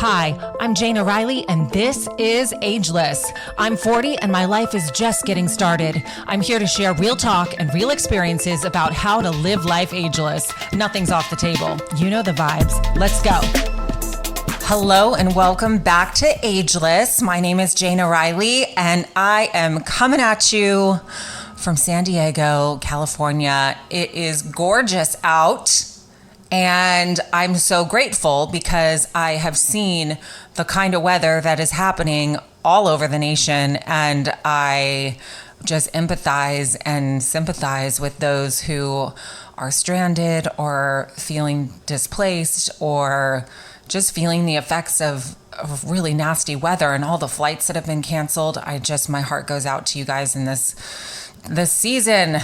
Hi, I'm Jane O'Reilly, and this is Ageless. I'm 40, and my life is just getting started. I'm here to share real talk and real experiences about how to live life ageless. Nothing's off the table. You know the vibes. Let's go. Hello, and welcome back to Ageless. My name is Jane O'Reilly, and I am coming at you from San Diego, California. It is gorgeous out. And I'm so grateful because I have seen the kind of weather that is happening all over the nation. And I just empathize and sympathize with those who are stranded or feeling displaced or just feeling the effects of really nasty weather and all the flights that have been canceled. My heart goes out to you guys in this season.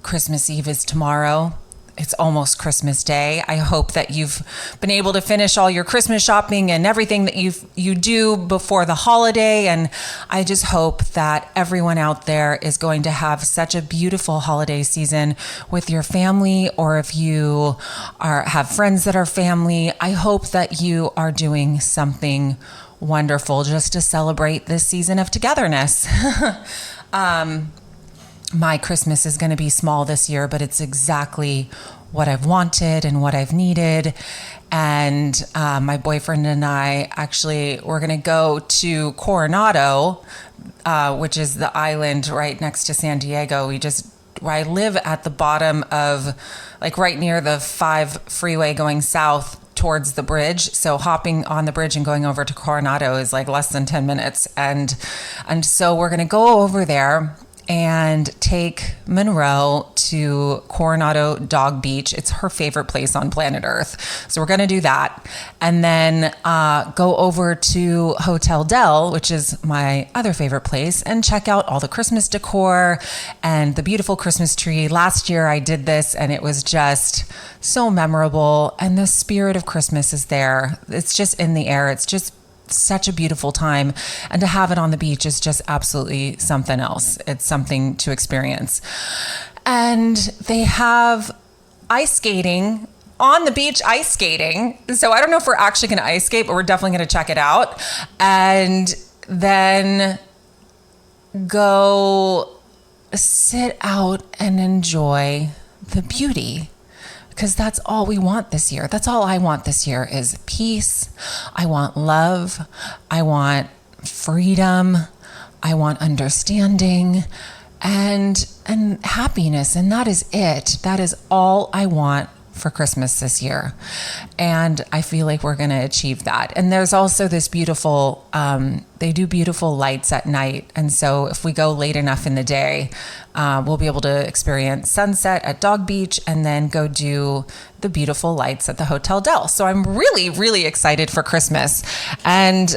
Christmas Eve is tomorrow. It's almost Christmas Day. I hope that you've been able to finish all your Christmas shopping and everything that you do before the holiday. And I just hope that everyone out there is going to have such a beautiful holiday season with your family, or if you have friends that are family, I hope that you are doing something wonderful just to celebrate this season of togetherness. My Christmas is going to be small this year, but it's exactly what I've wanted and what I've needed. And my boyfriend and I we're going to go to Coronado, which is the island right next to San Diego. I live at the bottom of, right near the 5 freeway going south towards the bridge. So hopping on the bridge and going over to Coronado is less than 10 minutes. And so we're going to go over there and take Monroe to Coronado Dog Beach. It's her favorite place on planet Earth. So we're going to do that. And then go over to Hotel Del, which is my other favorite place, and check out all the Christmas decor and the beautiful Christmas tree. Last year I did this and it was just so memorable. And the spirit of Christmas is there. It's just in the air. It's just such a beautiful time, and to have it on the beach is just absolutely something else. It's something to experience. And they have ice skating on the beach, ice skating. So I don't know if we're actually going to ice skate, but we're definitely going to check it out. And then go sit out and enjoy the beauty. Because that's all we want this year. That's all I want this year is peace. I want love. I want freedom. I want understanding and happiness. And that is it. That is all I want for Christmas this year. And I feel like we're going to achieve that. And there's also this beautiful, they do beautiful lights at night. And so if we go late enough in the day, we'll be able to experience sunset at Dog Beach and then go do the beautiful lights at the Hotel Del. So I'm really, really excited for Christmas. And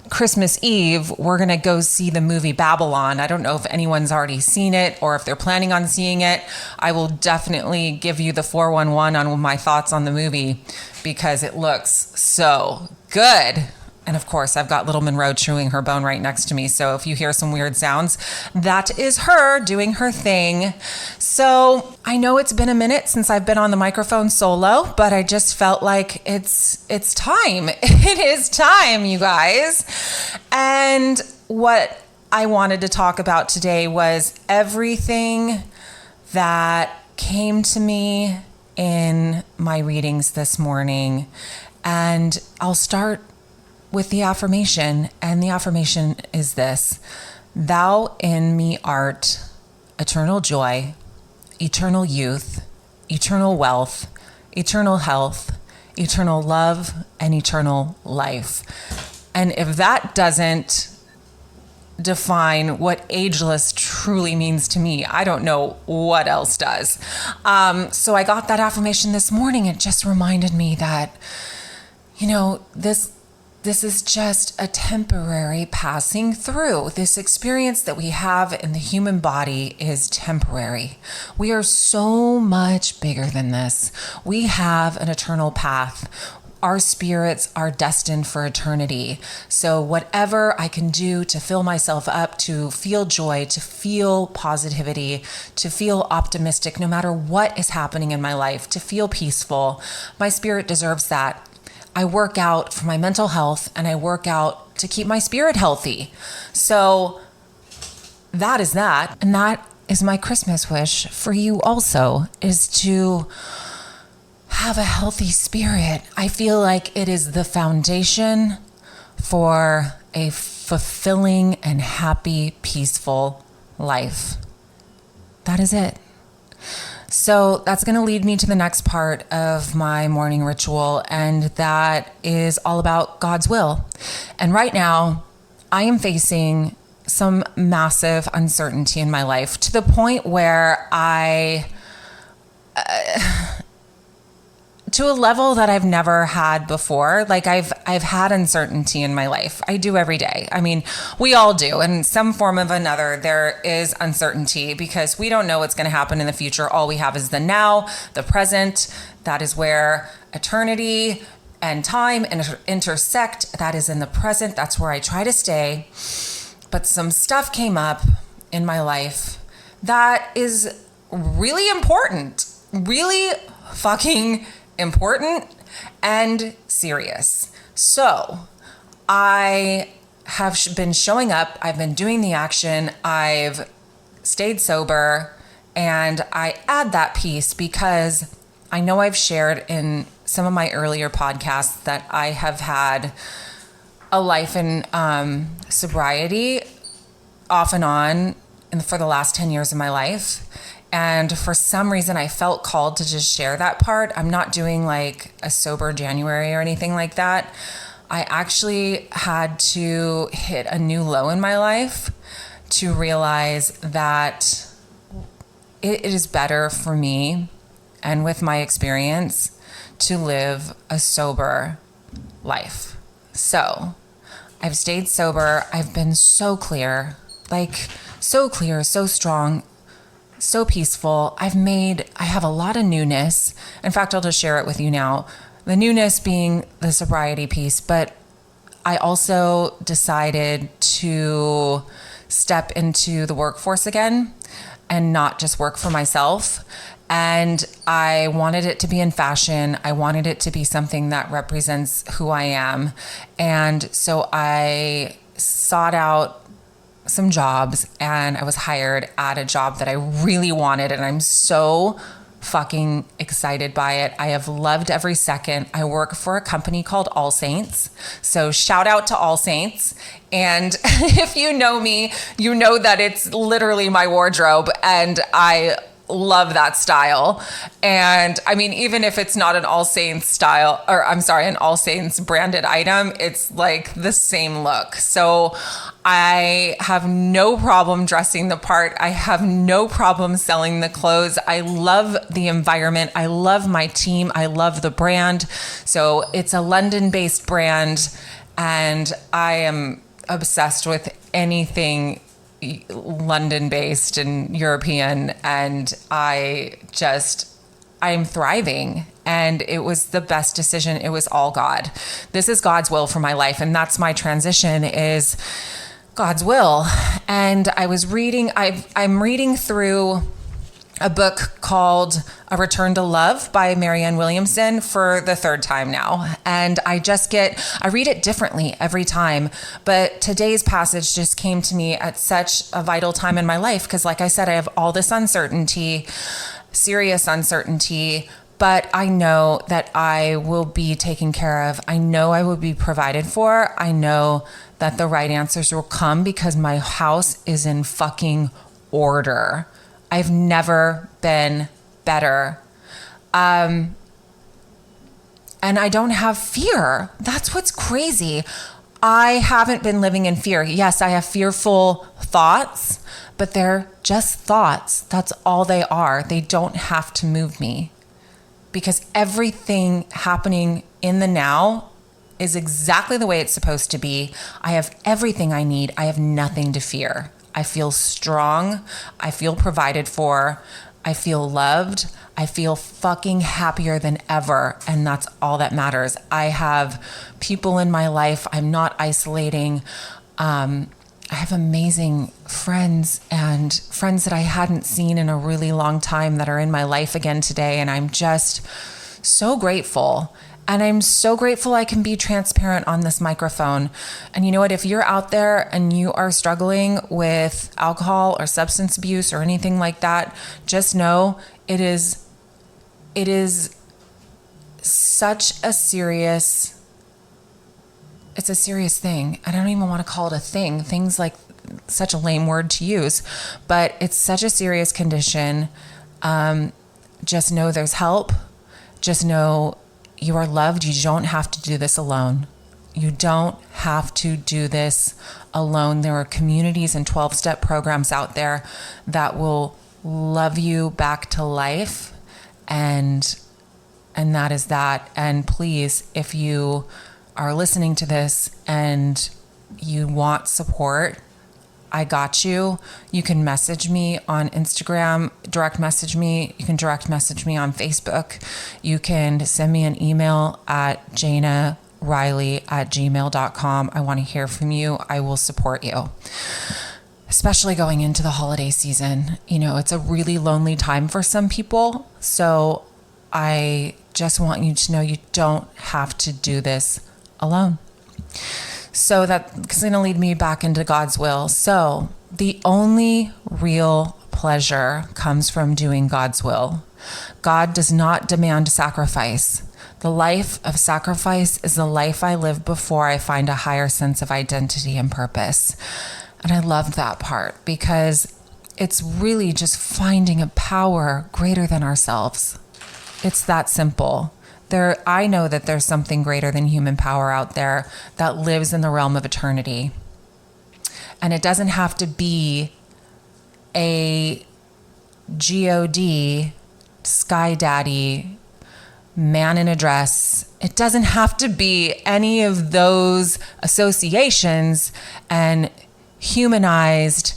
Christmas Eve, we're going to go see the movie Babylon. I don't know if anyone's already seen it or if they're planning on seeing it. I will definitely give you the 411 on my thoughts on the movie because it looks so good. And of course, I've got little Monroe chewing her bone right next to me. So if you hear some weird sounds, that is her doing her thing. So I know it's been a minute since I've been on the microphone solo, but I just felt like it's time. It is time, you guys. And what I wanted to talk about today was everything that came to me in my readings this morning. And I'll start with the affirmation, and the affirmation is this: Thou in me art eternal joy, eternal youth, eternal wealth, eternal health, eternal love, and eternal life. And if that doesn't define what ageless truly means to me, I don't know what else does. So I got that affirmation this morning. It just reminded me that, this is just a temporary passing through. This experience that we have in the human body is temporary. We are so much bigger than this. We have an eternal path. Our spirits are destined for eternity. So whatever I can do to fill myself up, to feel joy, to feel positivity, to feel optimistic, no matter what is happening in my life, to feel peaceful, my spirit deserves that. I work out for my mental health and I work out to keep my spirit healthy. So that is that. And that is my Christmas wish for you also, is to have a healthy spirit. I feel like it is the foundation for a fulfilling and happy, peaceful life. That is it. So that's going to lead me to the next part of my morning ritual, and that is all about God's will. And right now, I am facing some massive uncertainty in my life, to the point where to a level that I've never had before. Like I've had uncertainty in my life. I do every day. I mean, we all do. In some form of another, there is uncertainty because we don't know what's going to happen in the future. All we have is the now, the present. That is where eternity and time intersect. That is in the present. That's where I try to stay. But some stuff came up in my life that is really important, really fucking important and serious. So I have been showing up. I've been doing the action. I've stayed sober. And I add that piece because I know I've shared in some of my earlier podcasts that I have had a life in sobriety off and on for the last 10 years of my life. And for some reason, I felt called to just share that part. I'm not doing like a sober January or anything like that. I actually had to hit a new low in my life to realize that it is better for me, and with my experience, to live a sober life. So I've stayed sober. I've been so clear, so strong, so peaceful. I have a lot of newness. In fact, I'll just share it with you now. The newness being the sobriety piece, but I also decided to step into the workforce again and not just work for myself. And I wanted it to be in fashion. I wanted it to be something that represents who I am. And so I sought out some jobs, and I was hired at a job that I really wanted, and I'm so fucking excited by it. I have loved every second. I work for a company called All Saints. So shout out to All Saints. And if you know me, you know that it's literally my wardrobe, and I love that style. And I mean, even if it's not an All Saints style, or I'm sorry, an All Saints branded item, it's like the same look. So I have no problem dressing the part. I have no problem selling the clothes. I love the environment. I love my team. I love the brand. So it's a London-based brand, and I am obsessed with anything London-based and European, and I'm thriving, and it was the best decision. It was all God. This is God's will for my life, and that's my transition, is God's will. And I was reading, I'm reading through a book called A Return to Love by Marianne Williamson for the third time now. And I read it differently every time. But today's passage just came to me at such a vital time in my life. Because like I said, I have all this uncertainty, serious uncertainty, but I know that I will be taken care of. I know I will be provided for. I know that the right answers will come because my house is in fucking order. I've never been better. And I don't have fear. That's what's crazy. I haven't been living in fear. Yes, I have fearful thoughts, but they're just thoughts. That's all they are. They don't have to move me, because everything happening in the now is exactly the way it's supposed to be. I have everything I need. I have nothing to fear. I feel strong. I feel provided for. I feel loved. I feel fucking happier than ever. And that's all that matters. I have people in my life. I'm not isolating. I have amazing friends, and friends that I hadn't seen in a really long time that are in my life again today. And I'm just so grateful. And I'm so grateful I can be transparent on this microphone. And you know what? If you're out there and you are struggling with alcohol or substance abuse or anything like that, just know it is such a serious, it's a serious thing. I don't even want to call it a thing. Things like such a lame word to use, but it's such a serious condition. Just know there's help. Just know you are loved. You don't have to do this alone. You don't have to do this alone. There are communities and 12-step programs out there that will love you back to life. And that is that. And please, if you are listening to this and you want support, I got you. You can message me on Instagram, direct message me. You can direct message me on Facebook. You can send me an email at janariley@gmail.com. I want to hear from you. I will support you, especially going into the holiday season. You know, it's a really lonely time for some people. So I just want you to know you don't have to do this alone. So that's going to lead me back into God's will. So the only real pleasure comes from doing God's will. God does not demand sacrifice. The life of sacrifice is the life I live before I find a higher sense of identity and purpose. And I love that part because it's really just finding a power greater than ourselves. It's that simple. I know that there's something greater than human power out there that lives in the realm of eternity. And it doesn't have to be a God, sky daddy, man in a dress. It doesn't have to be any of those associations and humanized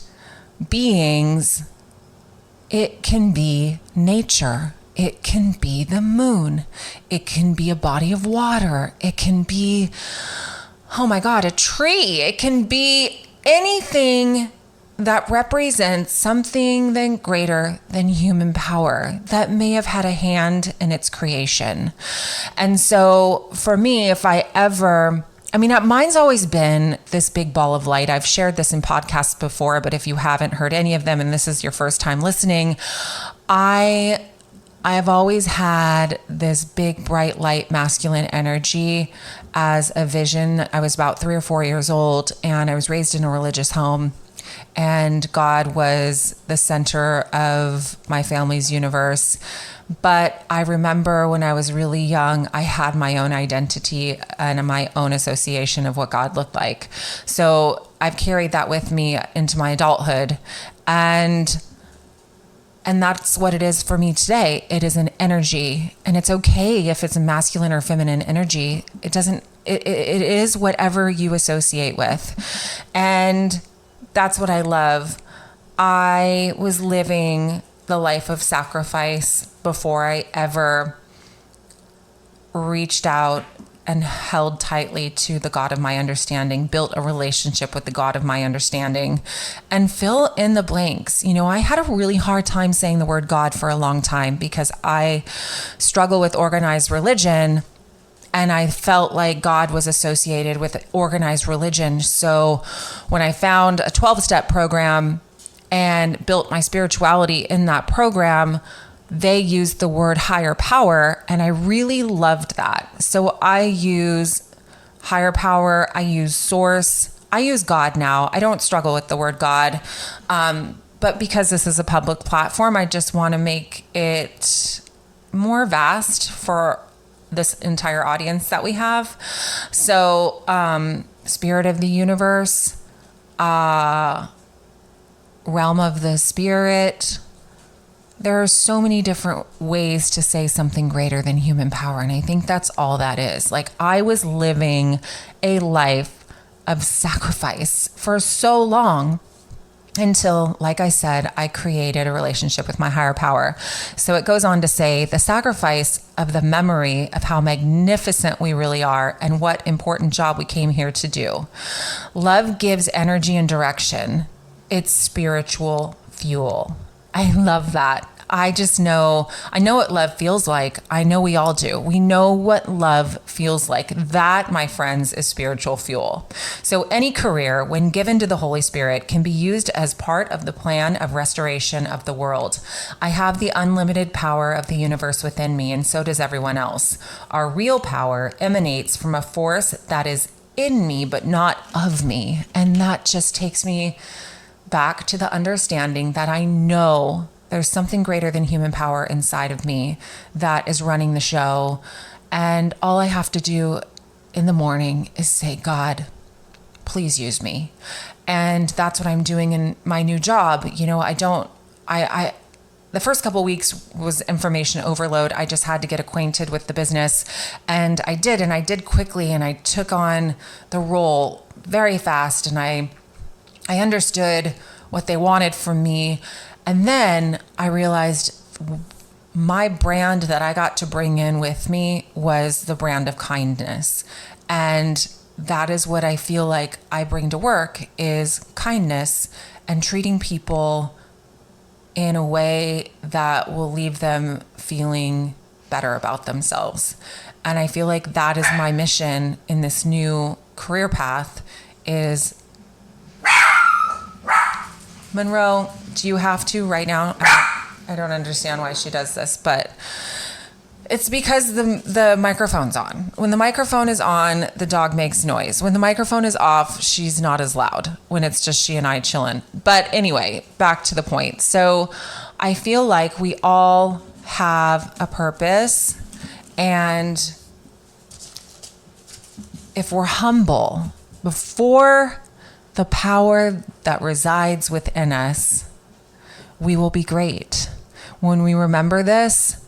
beings. It can be nature. It can be the moon. It can be a body of water. It can be, oh my God, a tree. It can be anything that represents something then greater than human power that may have had a hand in its creation. And so for me, mine's always been this big ball of light. I've shared this in podcasts before, but if you haven't heard any of them and this is your first time listening, I have always had this big, bright light, masculine energy as a vision. I was about 3 or 4 years old and I was raised in a religious home, and God was the center of my family's universe. But I remember when I was really young, I had my own identity and my own association of what God looked like. So I've carried that with me into my adulthood. And that's what it is for me today. It is an energy, and it's okay if it's a masculine or feminine energy. It is whatever you associate with. And that's what I love. I was living the life of sacrifice before I ever reached out and held tightly to the God of my understanding, built a relationship with the God of my understanding, and fill in the blanks. You know, I had a really hard time saying the word God for a long time because I struggle with organized religion, and I felt like God was associated with organized religion. So when I found a 12-step program and built my spirituality in that program, they used the word higher power, and I really loved that. So I use higher power, I use source, I use God now. I don't struggle with the word God, but because this is a public platform, I just want to make it more vast for this entire audience that we have. So spirit of the universe, realm of the spirit. There are so many different ways to say something greater than human power. And I think that's all that is. Like, I was living a life of sacrifice for so long until, like I said, I created a relationship with my higher power. So it goes on to say the sacrifice of the memory of how magnificent we really are and what important job we came here to do. Love gives energy and direction. It's spiritual fuel. I love that. I just know, I know what love feels like. I know we all do. We know what love feels like. That, my friends, is spiritual fuel. So any career, when given to the Holy Spirit, can be used as part of the plan of restoration of the world. I have the unlimited power of the universe within me, and so does everyone else. Our real power emanates from a force that is in me, but not of me. And that just takes me back to the understanding that I know there's something greater than human power inside of me that is running the show. And all I have to do in the morning is say, God, please use me. And that's what I'm doing in my new job. You know, the first couple of weeks was information overload. I just had to get acquainted with the business. And I did quickly. And I took on the role very fast. And I understood what they wanted from me. And then I realized my brand that I got to bring in with me was the brand of kindness. And that is what I feel like I bring to work, is kindness and treating people in a way that will leave them feeling better about themselves. And I feel like that is my mission in this new career path is... Monroe, do you have to right now? I don't understand why she does this, but it's because the microphone's on. When the microphone is on, the dog makes noise. When the microphone is off, she's not as loud when it's just she and I chilling. But anyway, back to the point. So I feel like we all have a purpose, and if we're humble before the power that resides within us, we will be great. When we remember this,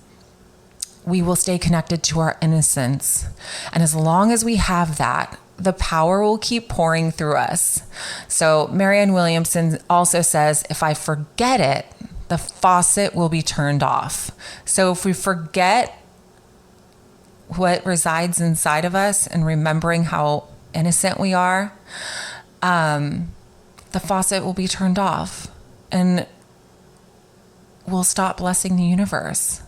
we will stay connected to our innocence. And as long as we have that, the power will keep pouring through us. So Marianne Williamson also says, if I forget it, the faucet will be turned off. So if we forget what resides inside of us and remembering how innocent we are, the faucet will be turned off and we'll stop blessing the universe.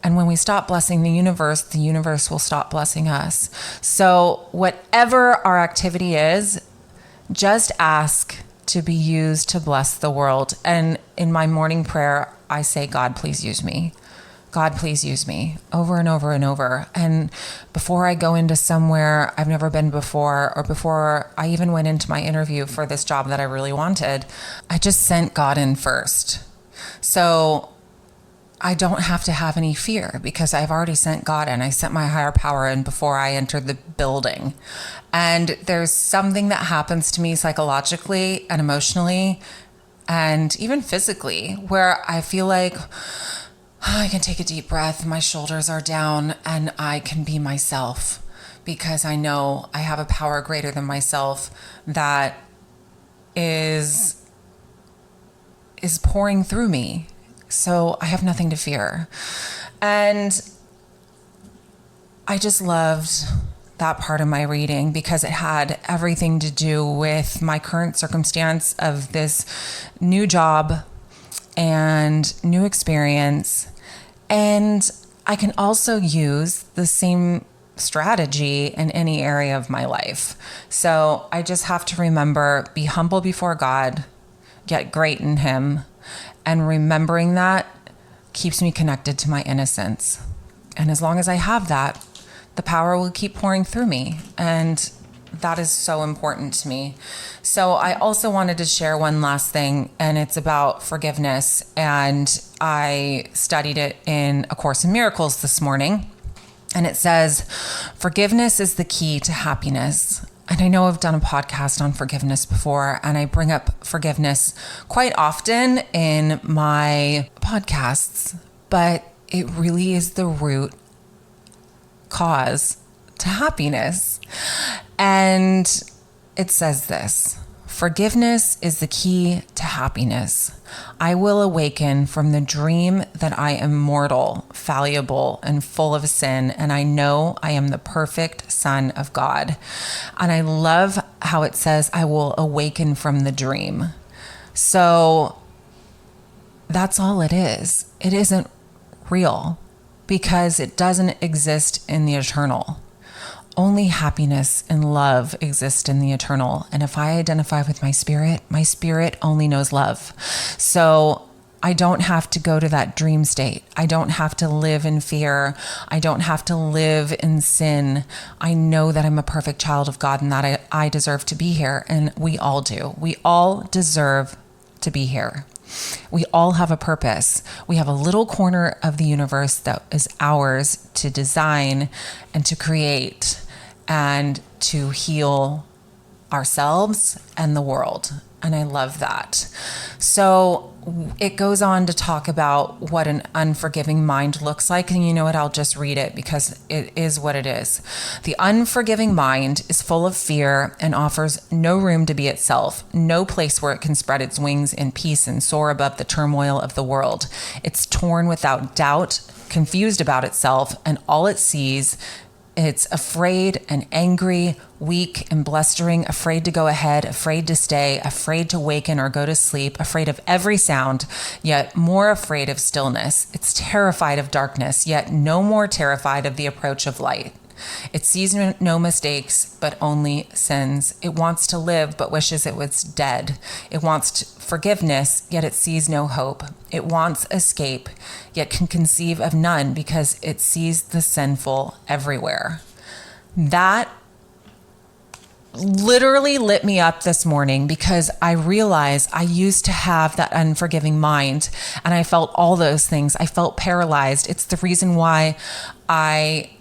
And when we stop blessing the universe will stop blessing us. So whatever our activity is, just ask to be used to bless the world. And in my morning prayer, I say, God, please use me. God, please use me, over and over and over. And before I go into somewhere I've never been before, or before I even went into my interview for this job that I really wanted, I just sent God in first. So I don't have to have any fear because I've already sent God in. I sent my higher power in before I entered the building. And there's something that happens to me psychologically and emotionally and even physically where I feel like I can take a deep breath, my shoulders are down, and I can be myself because I know I have a power greater than myself that is pouring through me. So I have nothing to fear. And I just loved that part of my reading because it had everything to do with my current circumstance of this new job and new experience. And I can also use the same strategy in any area of my life. So I just have to remember, be humble before God, get great in Him. And remembering that keeps me connected to my innocence. And as long as I have that, the power will keep pouring through me. And that is so important to me. So I also wanted to share one last thing, and it's about forgiveness. And I studied it in A Course in Miracles this morning. And it says, forgiveness is the key to happiness. And I know I've done a podcast on forgiveness before, and I bring up forgiveness quite often in my podcasts, but it really is the root cause to happiness. And it says this: forgiveness is the key to happiness. I will awaken from the dream that I am mortal, fallible, and full of sin, and I know I am the perfect Son of God. And I love how it says, I will awaken from the dream. So that's all it is. It isn't real because it doesn't exist in the eternal. Only happiness and love exist in the eternal. And if I identify with my spirit only knows love. So I don't have to go to that dream state. I don't have to live in fear. I don't have to live in sin. I know that I'm a perfect child of God and that I deserve to be here. And we all do. We all deserve to be here. We all have a purpose. We have a little corner of the universe that is ours to design and to create and to heal ourselves and the world. And I love that. So it goes on to talk about what an unforgiving mind looks like. And you know what? I'll just read it because it is what it is. The unforgiving mind is full of fear and offers no room to be itself, no place where it can spread its wings in peace and soar above the turmoil of the world. It's torn without doubt, confused about itself, and all it sees, it's afraid and angry, weak and blustering, afraid to go ahead, afraid to stay, afraid to waken or go to sleep, afraid of every sound, yet more afraid of stillness. It's terrified of darkness, yet no more terrified of the approach of light. It sees no mistakes, but only sins. It wants to live, but wishes it was dead. It wants forgiveness, yet it sees no hope. It wants escape, yet can conceive of none because it sees the sinful everywhere. That literally lit me up this morning because I realized I used to have that unforgiving mind and I felt all those things. I felt paralyzed. It's the reason why I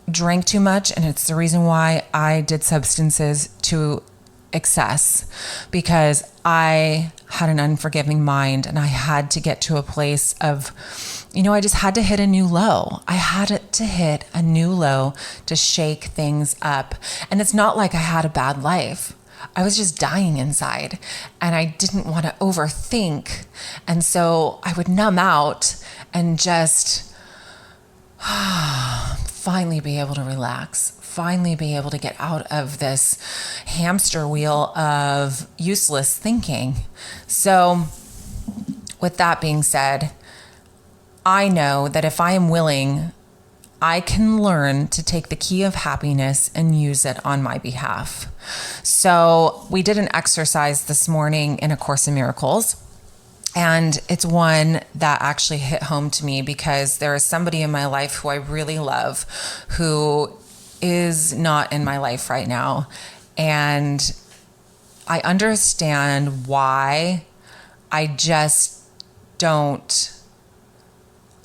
drank too much, and it's the reason why I did substances to excess, because I had an unforgiving mind and I had to get to a place of, I just had to hit a new low. I had to hit a new low to shake things up. And it's not like I had a bad life. I was just dying inside and I didn't want to overthink. And so I would numb out and just finally be able to relax, finally be able to get out of this hamster wheel of useless thinking. So with that being said, I know that if I am willing, I can learn to take the key of happiness and use it on my behalf. So we did an exercise this morning in A Course in Miracles. And it's one that actually hit home to me because there is somebody in my life who I really love who is not in my life right now. And I understand why. I just don't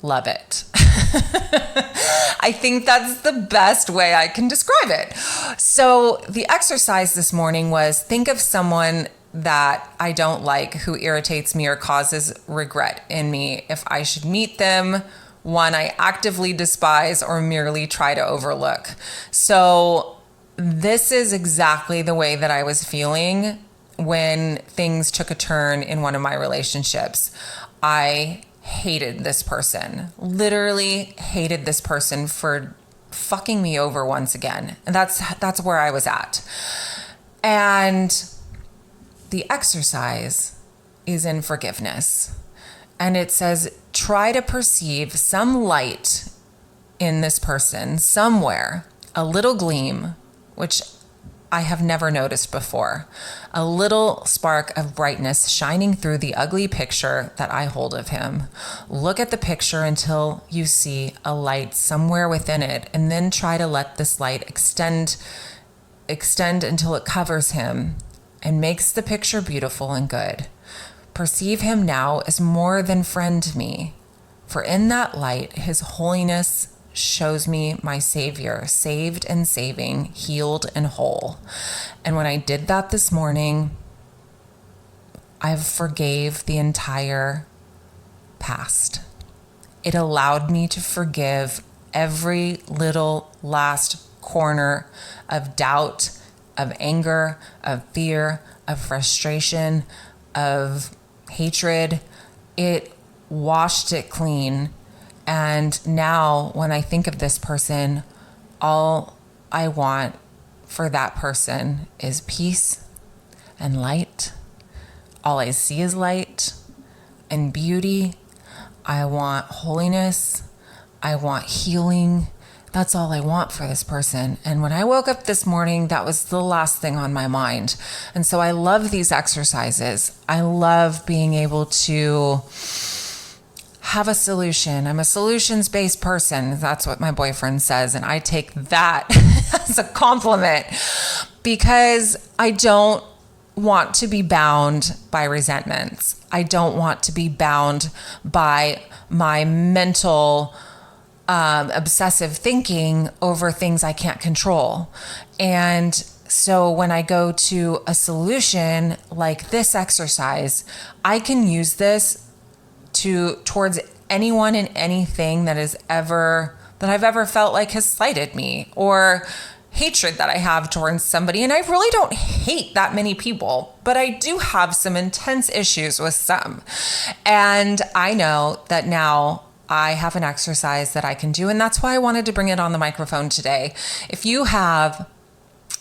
love it. I think that's the best way I can describe it. So the exercise this morning was think of someone that I don't like, who irritates me or causes regret in me. If I should meet them, one I actively despise or merely try to overlook. So this is exactly the way that I was feeling when things took a turn in one of my relationships. I hated this person, literally hated this person for fucking me over once again. And that's where I was at. And the exercise is in forgiveness. And it says, try to perceive some light in this person somewhere, a little gleam, which I have never noticed before, a little spark of brightness shining through the ugly picture that I hold of him. Look at the picture until you see a light somewhere within it, and then try to let this light extend until it covers him and makes the picture beautiful and good. Perceive him now as more than friend to me, for in that light, his holiness shows me my Savior, saved and saving, healed and whole. And when I did that this morning, I forgave the entire past. It allowed me to forgive every little last corner of doubt, of anger, of fear, of frustration, of hatred. It washed it clean. And now when I think of this person, all I want for that person is peace and light. All I see is light in beauty. I want holiness. I want healing. That's all I want for this person. And when I woke up this morning, that was the last thing on my mind. And so I love these exercises. I love being able to have a solution. I'm a solutions-based person. That's what my boyfriend says. And I take that as a compliment because I don't want to be bound by resentments. I don't want to be bound by my mental obsessive thinking over things I can't control. And so when I go to a solution like this exercise, I can use this towards anyone and anything that I've ever felt like has slighted me, or hatred that I have towards somebody. And I really don't hate that many people, but I do have some intense issues with some. And I know that now I have an exercise that I can do. And that's why I wanted to bring it on the microphone today. If you have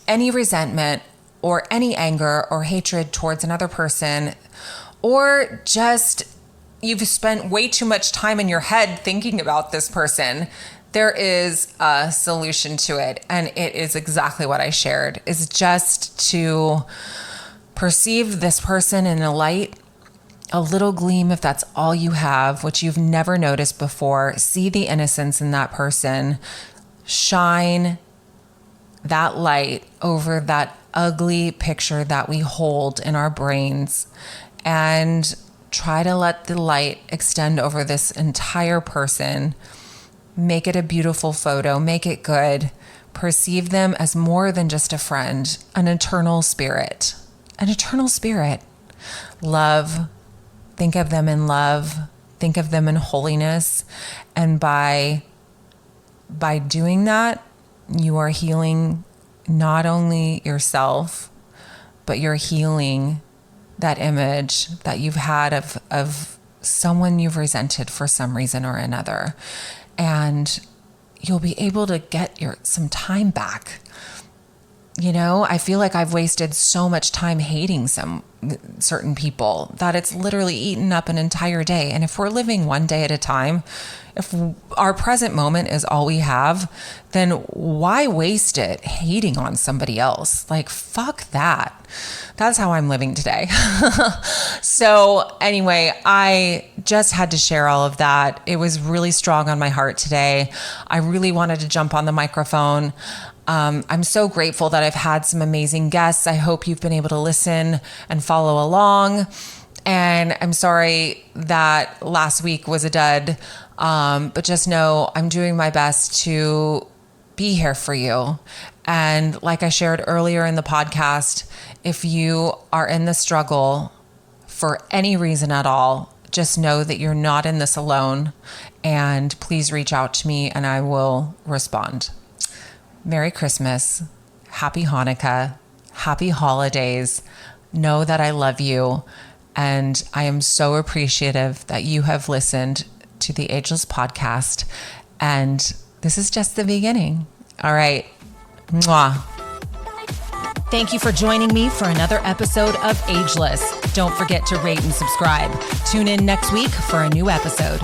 any resentment or any anger or hatred towards another person, or just you've spent way too much time in your head thinking about this person, there is a solution to it. And it is exactly what I shared, is just to perceive this person in a light, a little gleam, if that's all you have, which you've never noticed before. See the innocence in that person. Shine that light over that ugly picture that we hold in our brains, and try to let the light extend over this entire person. Make it a beautiful photo. Make it good. Perceive them as more than just a friend, an eternal spirit. An eternal spirit. Love. Think of them in love. Think of them in holiness. And by doing that, you are healing not only yourself, but you're healing that image that you've had of someone you've resented for some reason or another. And you'll be able to get some time back. You know, I feel like I've wasted so much time hating certain people that it's literally eaten up an entire day. And if we're living one day at a time, if our present moment is all we have, then why waste it hating on somebody else? Like, fuck that. That's how I'm living today. So anyway, I just had to share all of that. It was really strong on my heart today. I really wanted to jump on the microphone. I'm so grateful that I've had some amazing guests. I hope you've been able to listen and follow along. And I'm sorry that last week was a dud. But just know I'm doing my best to be here for you. And like I shared earlier in the podcast, if you are in the struggle for any reason at all, just know that you're not in this alone. And please reach out to me and I will respond. Merry Christmas. Happy Hanukkah. Happy holidays. Know that I love you. And I am so appreciative that you have listened to the Ageless podcast. And this is just the beginning. All right. Mwah. Thank you for joining me for another episode of Ageless. Don't forget to rate and subscribe. Tune in next week for a new episode.